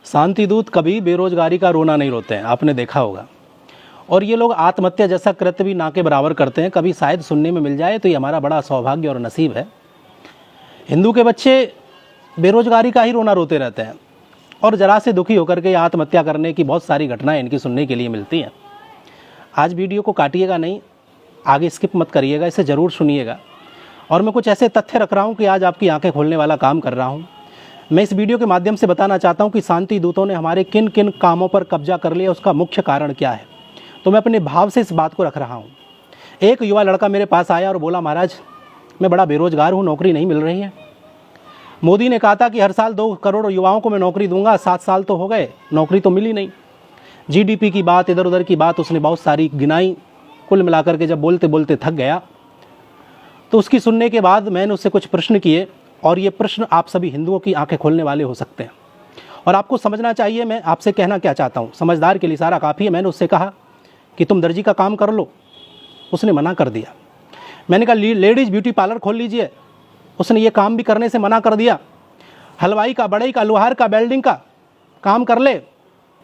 शांति दूत कभी बेरोजगारी का रोना नहीं रोते हैं, आपने देखा होगा। और ये लोग आत्महत्या जैसा कृत्य भी ना के बराबर करते हैं। कभी शायद सुनने में मिल जाए तो ये हमारा बड़ा सौभाग्य और नसीब है। हिंदू के बच्चे बेरोजगारी का ही रोना रोते रहते हैं और ज़रा से दुखी होकर के आत्महत्या करने की बहुत सारी घटनाएं इनकी सुनने के लिए मिलती हैं। आज वीडियो को काटिएगा नहीं, आगे स्किप मत करिएगा, इसे ज़रूर सुनिएगा। और मैं कुछ ऐसे तथ्य रख रहा हूँ कि आज आपकी आंखें खोलने वाला काम कर रहा हूँ। मैं इस वीडियो के माध्यम से बताना चाहता हूँ कि शांति दूतों ने हमारे किन किन कामों पर कब्जा कर लिया, उसका मुख्य कारण क्या है। तो मैं अपने भाव से इस बात को रख रहा हूँ। एक युवा लड़का मेरे पास आया और बोला, महाराज मैं बड़ा बेरोजगार हूँ, नौकरी नहीं मिल रही है। मोदी ने कहा था कि हर साल 2 करोड़ युवाओं को मैं नौकरी दूंगा, 7 साल तो हो गए, नौकरी तो मिली नहीं। जीडीपी की बात, इधर उधर की बात उसने बहुत सारी गिनाई। कुल मिलाकर के जब बोलते बोलते थक गया तो उसकी सुनने के बाद मैंने उससे कुछ प्रश्न किए, और ये प्रश्न आप सभी हिंदुओं की आंखें खोलने वाले हो सकते हैं। और आपको समझना चाहिए मैं आपसे कहना क्या चाहता हूँ। समझदार के लिए सारा काफ़ी है। मैंने उससे कहा कि तुम दर्जी का काम कर लो, उसने मना कर दिया। मैंने कहा लेडीज़ ब्यूटी पार्लर खोल लीजिए, उसने ये काम भी करने से मना कर दिया। हलवाई का, बढ़ई का, लोहार का, वेल्डिंग का काम कर ले,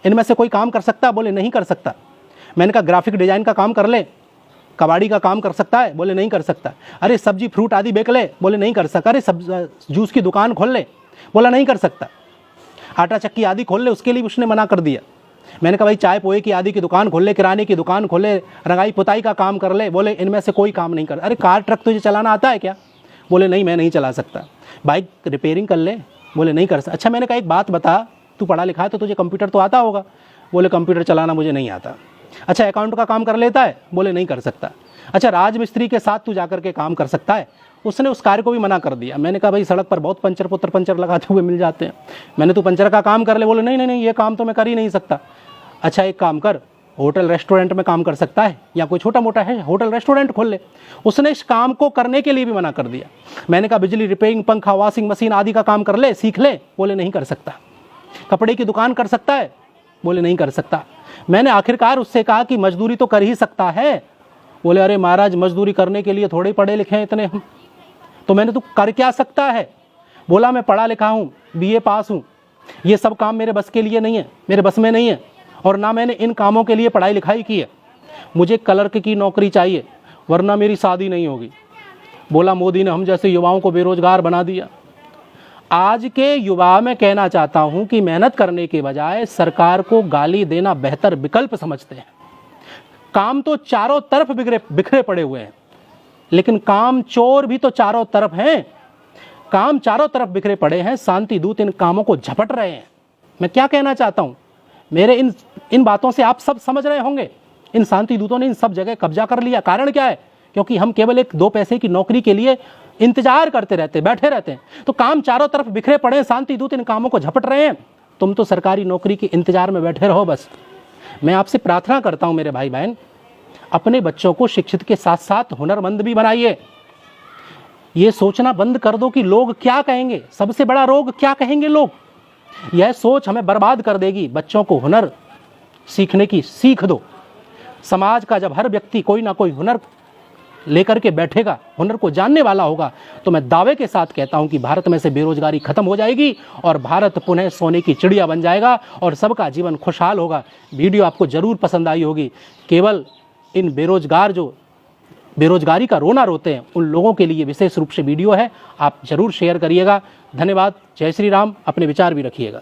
इनमें से कोई काम कर सकता? बोले नहीं कर सकता। मैंने कहा ग्राफिक डिज़ाइन का काम कर ले, कबाड़ी का काम कर सकता है? बोले नहीं कर सकता। अरे सब्जी फ्रूट आदि बेच ले? बोले नहीं कर सकता। अरे जूस की दुकान खोल ले? बोला नहीं कर सकता। आटा चक्की आदि खोल ले, उसके लिए उसने मना कर दिया। मैंने कहा भाई चाय पोए की आदि की दुकान खोल ले, किराने की दुकान खोल ले, रंगाई पुताई का काम कर ले। बोले इनमें से कोई काम नहीं कर। अरे कार ट्रक तुझे चलाना आता है क्या? बोले नहीं मैं नहीं चला सकता। बाइक रिपेयरिंग कर ले? बोले नहीं कर सकता। अच्छा मैंने कहा एक बात बता, तू पढ़ा लिखा है तो तुझे कंप्यूटर तो आता होगा? बोले कंप्यूटर चलाना मुझे नहीं आता। अच्छा अकाउंट का काम कर लेता है? बोले नहीं कर सकता। अच्छा राजमिस्त्री के साथ तू जाकर के काम कर सकता है? उसने उस कार्य को भी मना कर दिया। मैंने कहा भाई सड़क पर बहुत पंचर लगाते हुए मिल जाते हैं, मैंने तू पंचर का काम कर ले? बोले नहीं नहीं नहीं, ये काम तो मैं कर ही नहीं सकता। अच्छा एक काम कर, होटल रेस्टोरेंट में काम कर सकता है, या कोई छोटा मोटा है होटल रेस्टोरेंट खोल ले। उसने इस काम को करने के लिए भी मना कर दिया। मैंने कहा बिजली रिपेयरिंग, पंखा, वॉशिंग मशीन आदि का काम कर ले, सीख ले? बोले नहीं कर सकता। कपड़े की दुकान कर सकता है? बोले नहीं कर सकता। मैंने आखिरकार उससे कहा कि मजदूरी तो कर ही सकता है? बोले अरे महाराज मजदूरी करने के लिए थोड़े पढ़े लिखे हैं इतने हम। तो मैंने तो कर क्या सकता है? बोला मैं पढ़ा लिखा हूँ, बीए पास हूँ, ये सब काम मेरे बस के लिए नहीं है, मेरे बस में नहीं है, और ना मैंने इन कामों के लिए पढ़ाई लिखाई की है। मुझे क्लर्क की नौकरी चाहिए वरना मेरी शादी नहीं होगी। बोला मोदी ने हम जैसे युवाओं को बेरोजगार बना दिया। आज के युवा में कहना चाहता हूं कि मेहनत करने के बजाय सरकार को गाली देना बेहतर विकल्प समझते हैं। काम तो चारों तरफ बिखरे पड़े हुए हैं, लेकिन काम चोर भी तो चारों तरफ हैं। काम चारों तरफ बिखरे पड़े हैं, शांति दूत इन कामों को झपट रहे हैं। मैं क्या कहना चाहता हूं, मेरे इन बातों से आप सब समझ रहे होंगे। इन शांति दूतों ने इन सब जगह कब्जा कर लिया। कारण क्या है? क्योंकि हम केवल 1-2 पैसे की नौकरी के लिए इंतजार करते रहते, बैठे रहते हैं। तो काम चारों तरफ बिखरे पड़े हैं, शांति दूत इन कामों को झपट रहे हैं। तुम तो सरकारी नौकरी के इंतजार में बैठे रहो बस। मैं आपसे प्रार्थना करता हूं मेरे भाई बहन, अपने बच्चों को शिक्षित के साथ साथ हुनरमंद भी बनाइए। ये सोचना बंद कर दो कि लोग क्या कहेंगे, सबसे बड़ा रोग क्या कहेंगे लोग, यह सोच हमें बर्बाद कर देगी। बच्चों को हुनर सीखने की सीख दो। समाज का जब हर व्यक्ति कोई ना कोई हुनर लेकर के बैठेगा, हुनर को जानने वाला होगा, तो मैं दावे के साथ कहता हूं कि भारत में से बेरोजगारी खत्म हो जाएगी और भारत पुनः सोने की चिड़िया बन जाएगा और सबका जीवन खुशहाल होगा। वीडियो आपको जरूर पसंद आई होगी। केवल इन बेरोजगारी का रोना रोते हैं उन लोगों के लिए विशेष रूप से वीडियो है, आप जरूर शेयर करिएगा। धन्यवाद। जय श्री राम। अपने विचार भी रखिएगा।